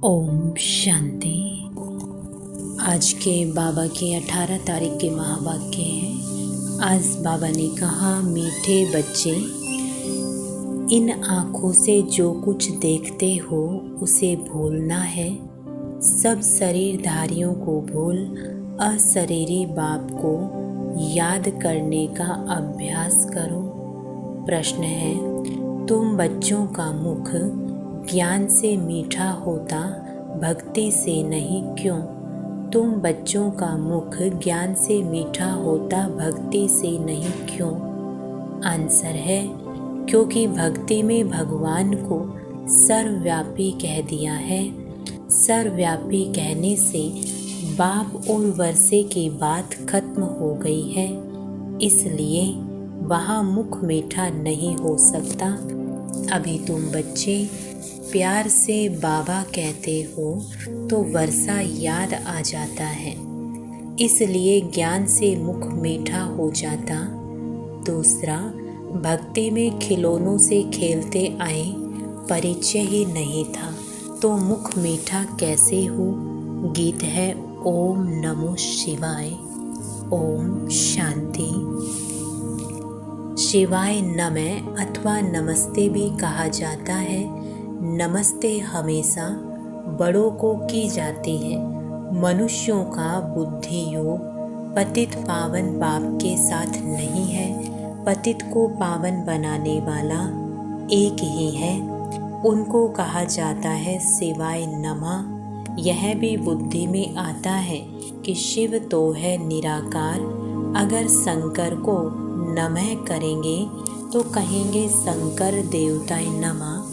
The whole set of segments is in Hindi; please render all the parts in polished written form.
ओम शांति। आज के बाबा के 18 तारीख के महावाक्य हैं। आज बाबा ने कहा, मीठे बच्चे, इन आँखों से जो कुछ देखते हो उसे भूलना है। सब शरीरधारियों को भूल अशरीरी बाप को याद करने का अभ्यास करो। प्रश्न है, तुम बच्चों का मुख ज्ञान से मीठा होता भक्ति से नहीं क्यों? तुम बच्चों का मुख ज्ञान से मीठा होता भक्ति से नहीं क्यों? आंसर है, क्योंकि भक्ति में भगवान को सर्वव्यापी कह दिया है। सर्वव्यापी कहने से बाप और वर्षे की बात खत्म हो गई है, इसलिए वहाँ मुख मीठा नहीं हो सकता। अभी तुम बच्चे प्यार से बाबा कहते हो तो वर्षा याद आ जाता है, इसलिए ज्ञान से मुख मीठा हो जाता। दूसरा, भक्ति में खिलौनों से खेलते आए, परिचय ही नहीं था तो मुख मीठा कैसे हो? गीत है ओम नमो शिवाय। ओम शांति। शिवाय नमः अथवा नमस्ते भी कहा जाता है। नमस्ते हमेशा बड़ों को की जाती है। मनुष्यों का बुद्धि योग पतित पावन बाप के साथ नहीं है। पतित को पावन बनाने वाला एक ही है, उनको कहा जाता है शिवाय नमः। यह भी बुद्धि में आता है कि शिव तो है निराकार। अगर शंकर को नमः करेंगे तो कहेंगे शंकर देवताय नमः।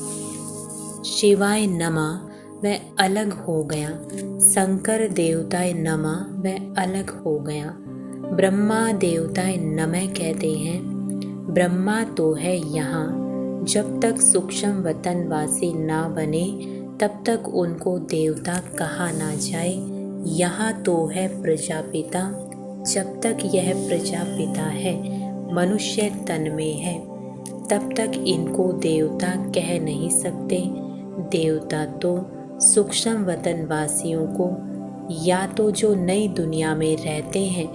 शिवाय नमः वह अलग हो गया, शंकर देवताय नमः वह अलग हो गया। ब्रह्मा देवताय नमः कहते हैं। ब्रह्मा तो है यहाँ। जब तक सूक्ष्म वतनवासी ना बने तब तक उनको देवता कहा ना जाए। यहाँ तो है प्रजापिता। जब तक यह प्रजापिता है, मनुष्य तन में है, तब तक इनको देवता कह नहीं सकते। देवता तो सूक्ष्म वतनवासियों को या तो जो नई दुनिया में रहते हैं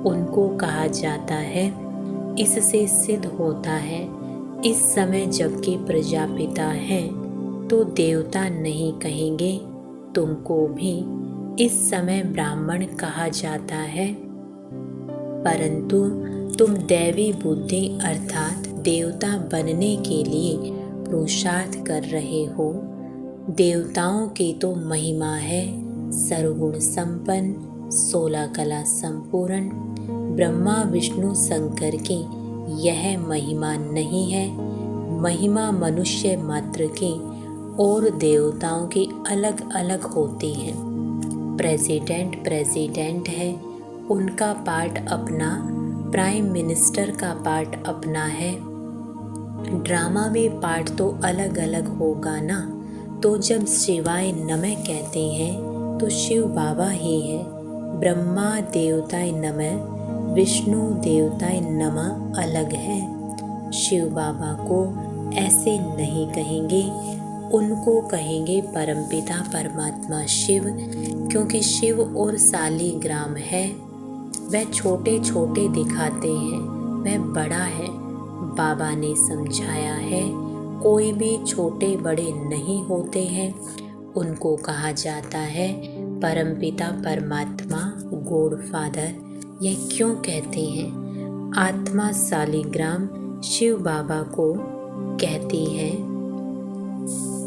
उनको कहा जाता है। इससे सिद्ध होता है इस समय जबकि प्रजापिता है तो देवता नहीं कहेंगे। तुमको भी इस समय ब्राह्मण कहा जाता है, परंतु तुम दैवी बुद्धि अर्थात देवता बनने के लिए पुरुषार्थ कर रहे हो। देवताओं की तो महिमा है सर्वगुण संपन्न, 16 कला संपूर्ण। ब्रह्मा विष्णु शंकर की यह महिमा नहीं है। महिमा मनुष्य मात्र की और देवताओं की अलग अलग होती है। प्रेसिडेंट है, उनका पार्ट अपना, प्राइम मिनिस्टर का पार्ट अपना है। ड्रामा में पार्ट तो अलग अलग होगा ना। तो जब शिवाय नमः कहते हैं तो शिव बाबा ही है। ब्रह्मा देवताय नमः, विष्णु देवताय नमः अलग है। शिव बाबा को ऐसे नहीं कहेंगे, उनको कहेंगे परमपिता परमात्मा शिव, क्योंकि शिव और सालीग्राम है। वह छोटे छोटे दिखाते हैं, वह बड़ा है। बाबा ने समझाया है, कोई भी छोटे बड़े नहीं होते हैं। उनको कहा जाता है परमपिता परमात्मा, गॉड फादर। यह क्यों कहते हैं? आत्मा सालीग्राम शिव बाबा को कहती है।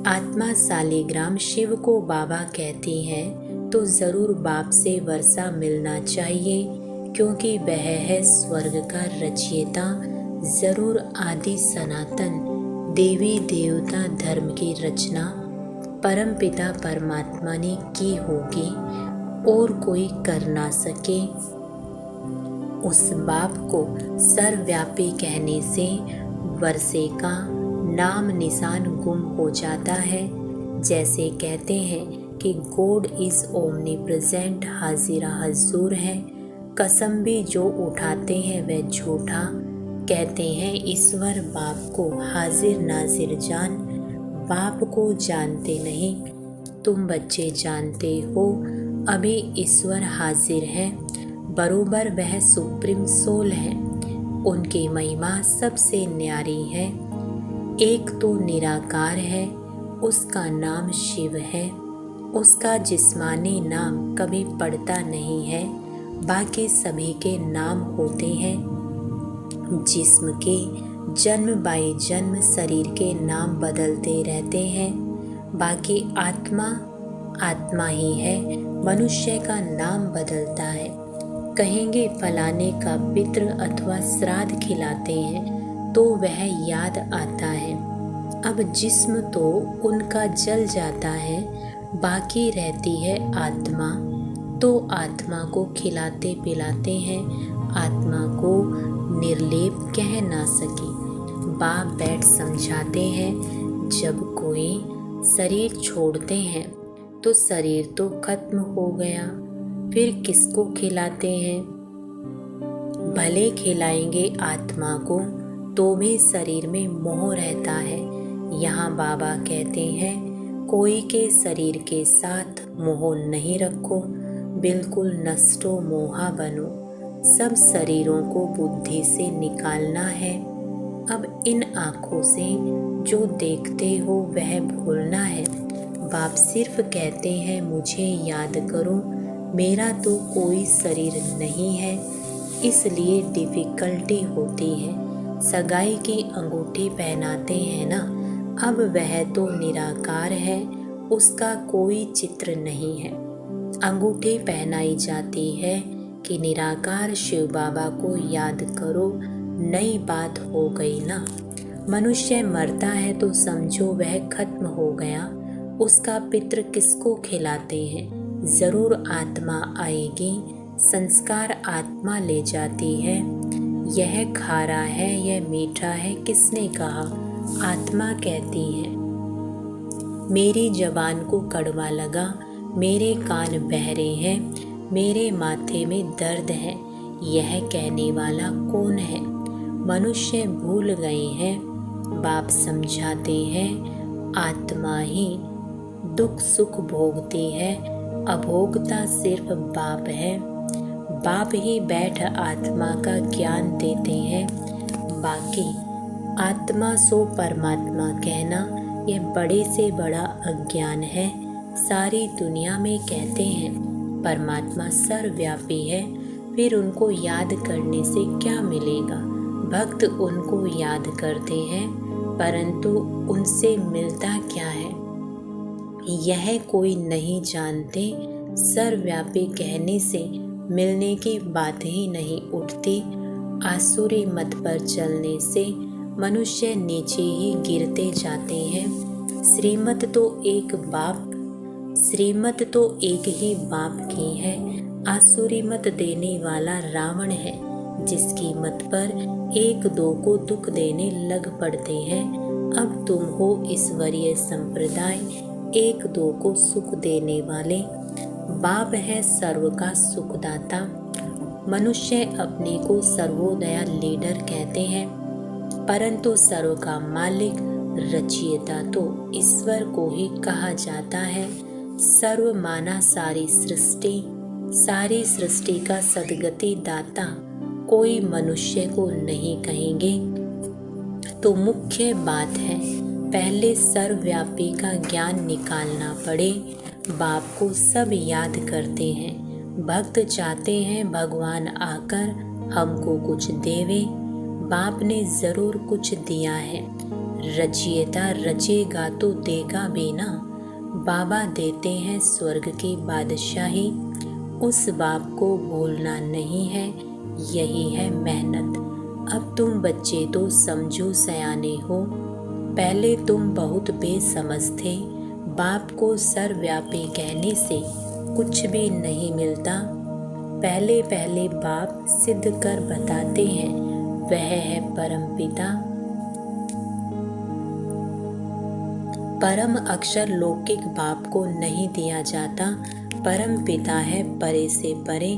आत्मा सालीग्राम शिव को बाबा कहती है तो ज़रूर बाप से वर्षा मिलना चाहिए, क्योंकि वह है स्वर्ग का रचयिता। ज़रूर आदि सनातन देवी देवता धर्म की रचना परमपिता परमात्मा ने की होगी और कोई कर ना सके। उस बाप को सर्वव्यापी कहने से वर्षे का नाम निशान गुम हो जाता है। जैसे कहते हैं कि गॉड इज़ ओमनी प्रेजेंट, हाजिरा हजूर है। कसम भी जो उठाते हैं वह झूठा। कहते हैं ईश्वर बाप को हाजिर नाजिर जान, बाप को जानते नहीं। तुम बच्चे जानते हो अभी ईश्वर हाजिर है, बरोबर वह सुप्रीम सोल है। उनकी महिमा सबसे न्यारी है। एक तो निराकार है, उसका नाम शिव है। उसका जिस्मानी नाम कभी पड़ता नहीं है, बाकी सभी के नाम होते हैं। जिस्म के जन्म बाई जन्म शरीर के नाम बदलते रहते हैं, बाकी आत्मा आत्मा ही है। मनुष्य का नाम बदलता है। कहेंगे फलाने का पितृ अथवा श्राद्ध खिलाते हैं तो वह याद आता है। अब जिस्म तो उनका जल जाता है, बाकी रहती है आत्मा। तो आत्मा को खिलाते पिलाते हैं, आत्मा को निर्लेप कह ना सके। बाप बैठ समझाते हैं, जब कोई शरीर छोड़ते हैं तो शरीर तो खत्म हो गया, फिर किसको खिलाते हैं? भले खिलाएंगे आत्मा को तो भी शरीर में मोह रहता है। यहाँ बाबा कहते हैं, कोई के शरीर के साथ मोह नहीं रखो, बिल्कुल नष्टो मोहा बनो। सब शरीरों को बुद्धि से निकालना है। अब इन आँखों से जो देखते हो वह भूलना है। बाप सिर्फ कहते हैं, मुझे याद करो, मेरा तो कोई शरीर नहीं है, इसलिए डिफ़िकल्टी होती है। सगाई की अंगूठी पहनाते हैं ना, अब वह तो निराकार है, उसका कोई चित्र नहीं है। अंगूठी पहनाई जाती है कि निराकार शिव बाबा को याद करो, नई बात हो गई ना। मनुष्य मरता है तो समझो वह खत्म हो गया, उसका पितृ किसको खिलाते हैं? ज़रूर आत्मा आएगी, संस्कार आत्मा ले जाती है। यह खारा है, यह मीठा है, किसने कहा? आत्मा कहती है। मेरी जबान को कड़वा लगा, मेरे कान बहरे हैं, मेरे माथे में दर्द है, यह कहने वाला कौन है? मनुष्य भूल गए हैं। बाप समझाते हैं, आत्मा ही दुख सुख भोगती है, अभोगता सिर्फ बाप है। बाप ही बैठ आत्मा का ज्ञान देते हैं। बाकी आत्मा सो परमात्मा कहना यह बड़े से बड़ा अज्ञान है। सारी दुनिया में कहते हैं परमात्मा सर्वव्यापी है, फिर उनको याद करने से क्या मिलेगा? भक्त उनको याद करते हैं, परंतु उनसे मिलता क्या है यह कोई नहीं जानते। सर्वव्यापी कहने से मिलने की बात ही नहीं उठती। आसुरी मत पर चलने से मनुष्य नीचे ही गिरते जाते हैं। श्रीमत तो एक ही बाप की है। आसुरी मत देने वाला रावण है, जिसकी मत पर एक दो को दुख देने लग पड़ते हैं। अब तुम हो ईश्वरीय संप्रदाय, एक दो को सुख देने वाले। बाप है सर्व का सुखदाता। मनुष्य अपने को सर्वोदया लीडर कहते हैं, परंतु सर्व का मालिक रचयिता तो ईश्वर को ही कहा जाता है। सर्व माना सारी सृष्टि का सद्गति दाता कोई मनुष्य को नहीं कहेंगे। तो मुख्य बात है, पहले सर्वव्यापी का ज्ञान निकालना पड़े। बाप को सब याद करते हैं। भक्त चाहते हैं भगवान आकर हमको कुछ देवे। बाप ने ज़रूर कुछ दिया है। रचयिता रचेगा तो देगा भी ना। बाबा देते हैं स्वर्ग की बादशाही, उस बाप को भूलना नहीं है, यही है मेहनत। अब तुम बच्चे तो समझो सयाने हो, पहले तुम बहुत बेसमझ थे। बाप को सर्वव्यापी कहने से कुछ भी नहीं मिलता। पहले पहले बाप सिद्ध कर बताते हैं, वह है परमपिता। परम अक्षर लौकिक बाप को नहीं दिया जाता। परम पिता है परे से परे,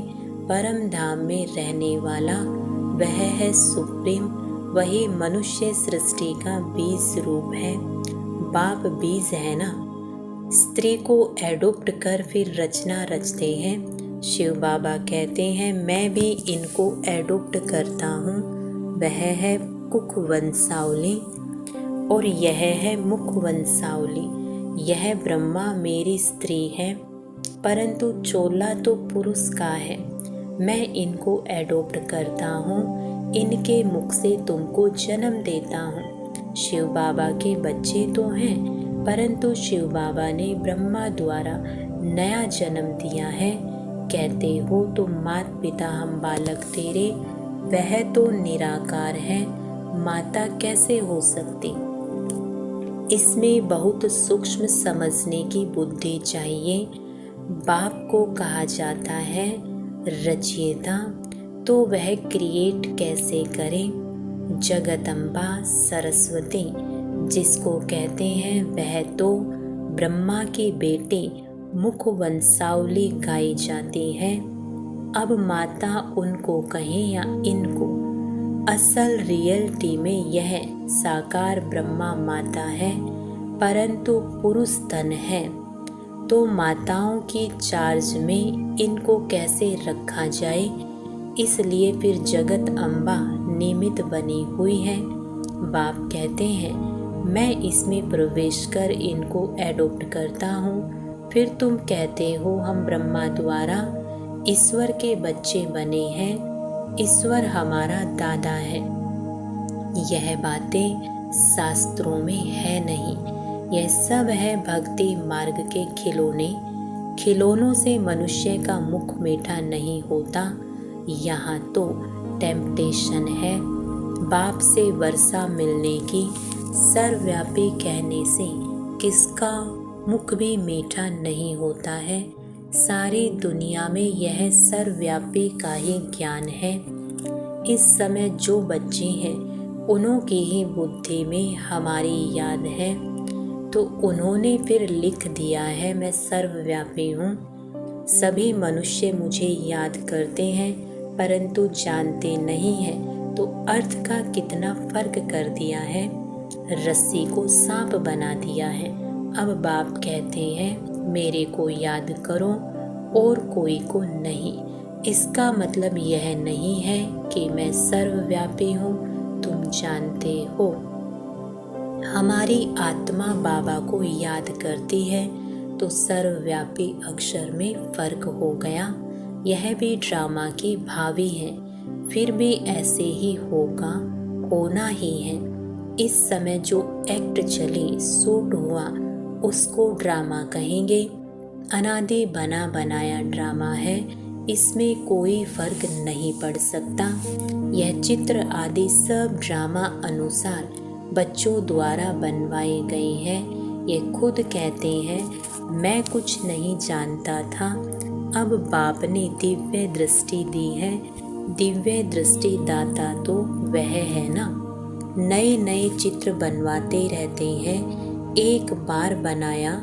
परम धाम में रहने वाला, वह है सुप्रीम। वही मनुष्य सृष्टि का बीज रूप है। बाप बीज है ना। स्त्री को एडॉप्ट कर फिर रचना रचते हैं। शिव बाबा कहते हैं मैं भी इनको एडॉप्ट करता हूँ। वह है कुक वंशावली और यह है मुख वंशावली। यह ब्रह्मा मेरी स्त्री है, परंतु चोला तो पुरुष का है। मैं इनको एडॉप्ट करता हूँ, इनके मुख से तुमको जन्म देता हूँ। शिव बाबा के बच्चे तो हैं, परंतु शिव बाबा ने ब्रह्मा द्वारा नया जन्म दिया है। कहते हो तुम मात पिता हम बालक तेरे, वह तो निराकार है, माता कैसे हो सकती। इसमें बहुत सूक्ष्म समझने की बुद्धि चाहिए। बाप को कहा जाता है रचयिता, तो वह क्रिएट कैसे करे। जगदम्बा सरस्वती जिसको कहते हैं वह तो ब्रह्मा के बेटे मुख वंशावली गाई जाती है। अब माता उनको कहें या इनको, असल रियलिटी में यह साकार ब्रह्मा माता है, परंतु पुरुष तन है। तो माताओं की चार्ज में इनको कैसे रखा जाए, इसलिए फिर जगत अम्बा निमित्त बनी हुई है। बाप कहते हैं मैं इसमें प्रवेश कर इनको एडॉप्ट करता हूँ। फिर तुम कहते हो हम ब्रह्मा द्वारा ईश्वर के बच्चे बने हैं, ईश्वर हमारा दादा है। यह बातें शास्त्रों में है नहीं, यह सब है भक्ति मार्ग के खिलौने। खिलौनों से मनुष्य का मुख मीठा नहीं होता। यहाँ तो टेम्पटेशन है बाप से वर्षा मिलने की। सर्वव्यापी कहने से किसका मुख भी मीठा नहीं होता है। सारी दुनिया में यह सर्वव्यापी का ही ज्ञान है। इस समय जो बच्चे हैं उन्हों की ही बुद्धि में हमारी याद है, तो उन्होंने फिर लिख दिया है मैं सर्वव्यापी हूँ। सभी मनुष्य मुझे याद करते हैं परंतु जानते नहीं हैं, तो अर्थ का कितना फर्क कर दिया है। रस्सी को सांप बना दिया है। अब बाप कहते हैं मेरे को याद करो और कोई को नहीं। इसका मतलब यह नहीं है कि मैं सर्वव्यापी हूँ, तुम जानते हो। हमारी आत्मा बाबा को याद करती है, तो सर्वव्यापी अक्षर में फर्क हो गया। यह भी ड्रामा की भावी है, फिर भी ऐसे ही होगा, होना ही है। इस समय जो एक्ट चले शूट हुआ उसको ड्रामा कहेंगे। अनादि बना बनाया ड्रामा है, इसमें कोई फर्क नहीं पड़ सकता। यह चित्र आदि सब ड्रामा अनुसार बच्चों द्वारा बनवाए गए हैं। ये खुद कहते हैं मैं कुछ नहीं जानता था, अब बाप ने दिव्य दृष्टि दी है। दिव्य दृष्टि दाता तो वह है ना। नए नए चित्र बनवाते रहते हैं। एक बार बनाया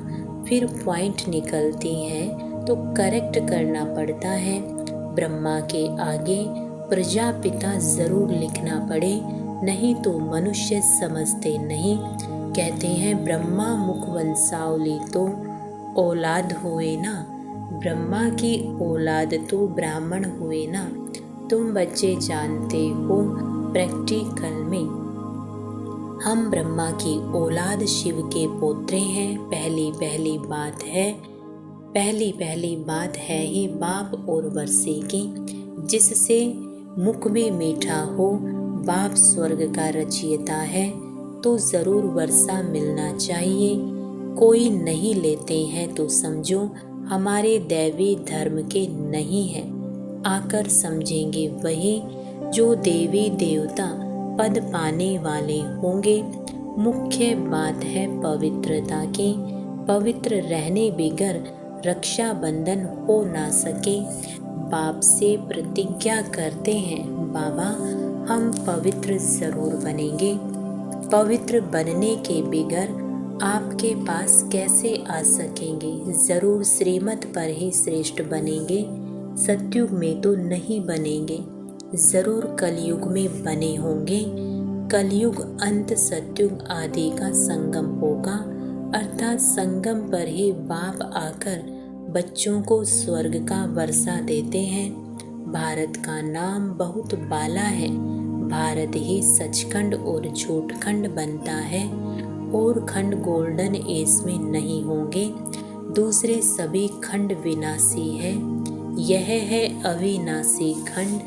फिर पॉइंट निकलती हैं तो करेक्ट करना पड़ता है। ब्रह्मा के आगे प्रजापिता जरूर लिखना पड़े, नहीं तो मनुष्य समझते नहीं। कहते हैं ब्रह्मा मुख वंशावली तो औलाद हुए ना, ब्रह्मा की औलाद तो ब्राह्मण हुए ना। तुम बच्चे जानते हो प्रैक्टिकल में हम ब्रह्मा की औलाद शिव के पोत्रे हैं। पहली पहली बात है ही बाप और वर्षे की, जिससे मुख में मीठा हो। बाप स्वर्ग का रचयिता है तो जरूर वर्षा मिलना चाहिए। कोई नहीं लेते हैं तो समझो हमारे दैवी धर्म के नहीं है। आकर समझेंगे वही जो देवी देवता पद पाने वाले होंगे। मुख्य बात है पवित्रता की। पवित्र रहने बिगर रक्षा बंधन हो ना सके। बाप से प्रतिज्ञा करते हैं बाबा हम पवित्र जरूर बनेंगे। पवित्र बनने के बिगर आपके पास कैसे आ सकेंगे। जरूर श्रीमत पर ही श्रेष्ठ बनेंगे, सतयुग में तो नहीं बनेंगे। जरूर कलयुग में बने होंगे। कलयुग अंत सतयुग आदि का संगम होगा। अर्थात संगम पर ही बाप आकर बच्चों को स्वर्ग का वर्षा देते हैं। भारत का नाम बहुत बाला है, भारत ही सचखंड और झूठखंड बनता है, और खंड गोल्डन एज में नहीं होंगे, दूसरे सभी खंड विनाशी है। यह है अविनाशी खंड,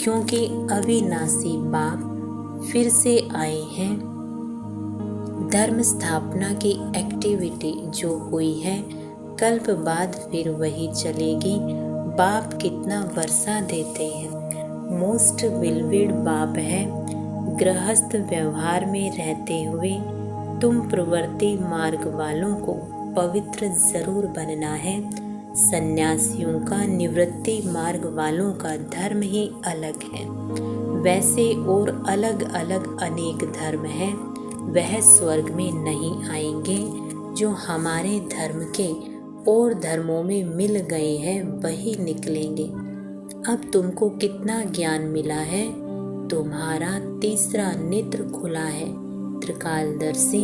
क्योंकि अविनाशी बाप फिर से आए हैं। धर्म स्थापना की एक्टिविटी जो हुई है, कल्प बाद फिर वही चलेगी। बाप कितना वर्षा देते हैं। मोस्ट बिलविड बाप है। गृहस्थ व्यवहार में रहते हुए तुम प्रवृत्ति मार्ग वालों को पवित्र जरूर बनना है। सन्यासियों का निवृत्ति मार्ग वालों का धर्म ही अलग है। वैसे और अलग अलग अनेक धर्म हैं, वह स्वर्ग में नहीं आएंगे। जो हमारे धर्म के और धर्मों में मिल गए हैं वही निकलेंगे। अब तुमको कितना ज्ञान मिला है। तुम्हारा तीसरा नेत्र खुला है। त्रिकालदर्शी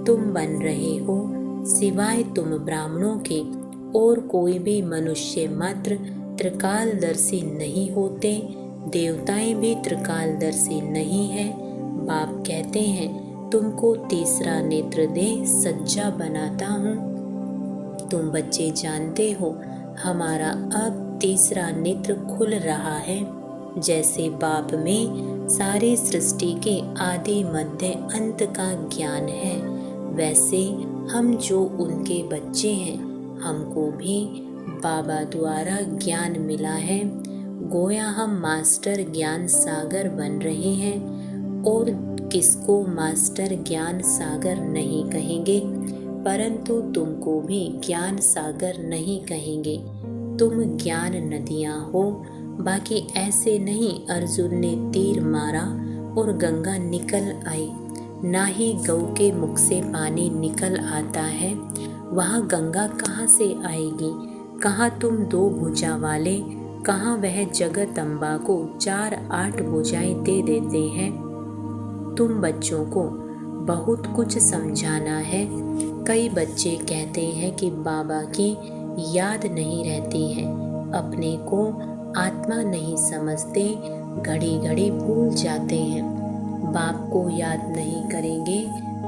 तुम बन रहे हो। सिवाय तुम ब्राह्मणों के और कोई भी मनुष्य मात्र त्रिकालदर्शी नहीं होते। देवताएं भी त्रिकालदर्शी नहीं है। बाप कहते हैं तुमको तीसरा नेत्र दे सज्जा बनाता हूँ। तुम बच्चे जानते हो हमारा अब तीसरा नेत्र खुल रहा है। जैसे बाप में सारी सृष्टि के आदि मध्य अंत का ज्ञान है, वैसे हम जो उनके बच्चे हैं हमको भी बाबा द्वारा ज्ञान मिला है। गोया हम मास्टर ज्ञान सागर बन रहे हैं, और किसको मास्टर ज्ञान सागर नहीं कहेंगे, परंतु तुमको भी ज्ञान सागर नहीं कहेंगे। तुम ज्ञान नदियाँ हो। बाकी ऐसे नहीं अर्जुन ने तीर मारा और गंगा निकल आई, ना ही गौ के मुख से पानी निकल आता है। वहाँ गंगा कहाँ से आएगी। कहाँ तुम 2 भुजा वाले, कहाँ वह जगदम्बा को 4-8 भुजाएं दे देते हैं। तुम बच्चों को बहुत कुछ समझाना है। कई बच्चे कहते हैं कि बाबा की याद नहीं रहती है, अपने को आत्मा नहीं समझते, घड़ी घड़ी भूल जाते हैं। बाप को याद नहीं करेंगे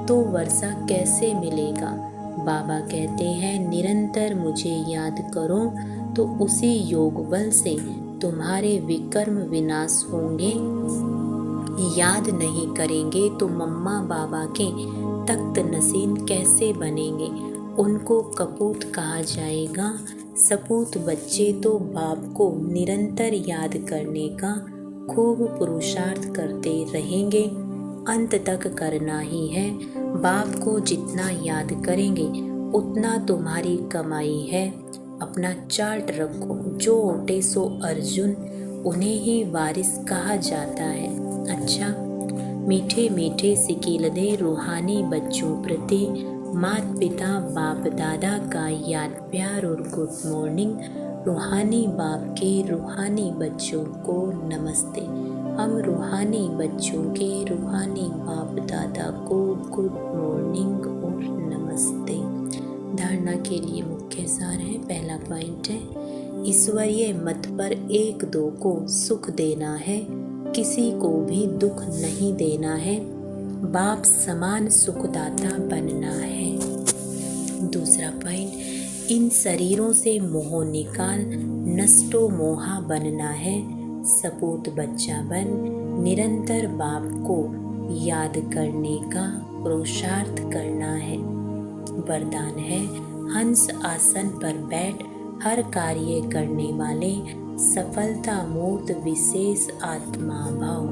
तो वर्षा कैसे मिलेगा। बाबा कहते हैं निरंतर मुझे याद करो तो उसी योग बल से तुम्हारे विकर्म विनाश होंगे। याद नहीं करेंगे तो मम्मा बाबा के तख्त नसीन कैसे बनेंगे। उनको कपूत कहा जाएगा। सपूत बच्चे तो बाप को निरंतर याद करने का खूब पुरुषार्थ करते रहेंगे। अंत तक करना ही है। बाप को जितना याद करेंगे उतना तुम्हारी कमाई है। अपना चार्ट रखो। जो ओटे सो अर्जुन, उन्हें ही वारिस कहा जाता है। अच्छा, मीठे मीठे सिकीलदे रूहानी बच्चों प्रति माता पिता बाप दादा का याद प्यार और गुड मॉर्निंग। रूहानी बाप के रूहानी बच्चों को नमस्ते। हम रूहानी बच्चों के रूहानी बाप दादा को गुड मॉर्निंग और नमस्ते। धारणा के लिए मुख्य सार है। पहला पॉइंट है ईश्वरीय मत पर 1-2 को सुख देना है, किसी को भी दुख नहीं देना है। बाप समान सुखदाता बनना है। दूसरा पॉइंट इन शरीरों से मोह निकाल, नष्टो मोहा बनना है। सपूत बच्चा बन निरंतर बाप को याद करने का पुरुषार्थ करना है। वरदान है हंस आसन पर बैठ हर कार्य करने वाले सफलता मूर्त विशेष आत्मा भाव।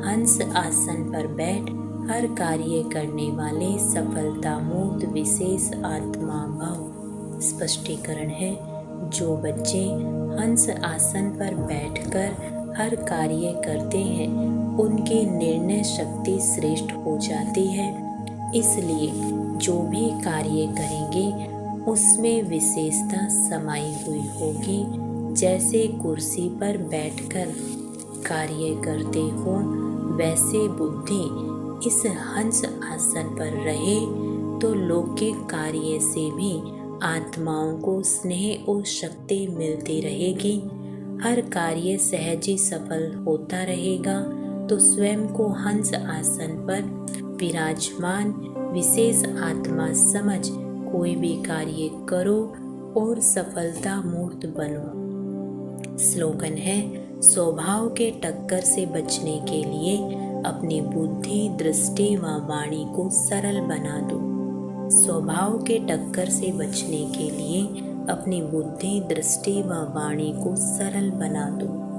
हंस आसन पर बैठ हर कार्य करने वाले सफलता मूर्त विशेष आत्मा भाव। स्पष्टीकरण है जो बच्चे हंस आसन पर बैठकर हर कार्य करते हैं उनकी निर्णय शक्ति श्रेष्ठ हो जाती है। इसलिए जो भी कार्य करेंगे उसमें विशेषता समाई हुई होगी। जैसे कुर्सी पर बैठकर कार्य करते हो वैसे बुद्धि इस हंस आसन पर रहे। तो लौकिक कार्य से भी आत्माओं को स्नेह और शक्ति मिलती रहेगी। हर कार्य सहज ही सफल होता रहेगा। तो स्वयं को हंस आसन पर विराजमान विशेष आत्मा समझ कोई भी कार्य करो और सफलता मूर्त बनो। स्लोगन है, स्वभाव के टक्कर से बचने के लिए अपनी बुद्धि, दृष्टि व वाणी को सरल बना दो। स्वभाव के टक्कर से बचने के लिए अपनी बुद्धि, दृष्टि व वाणी को सरल बना दो।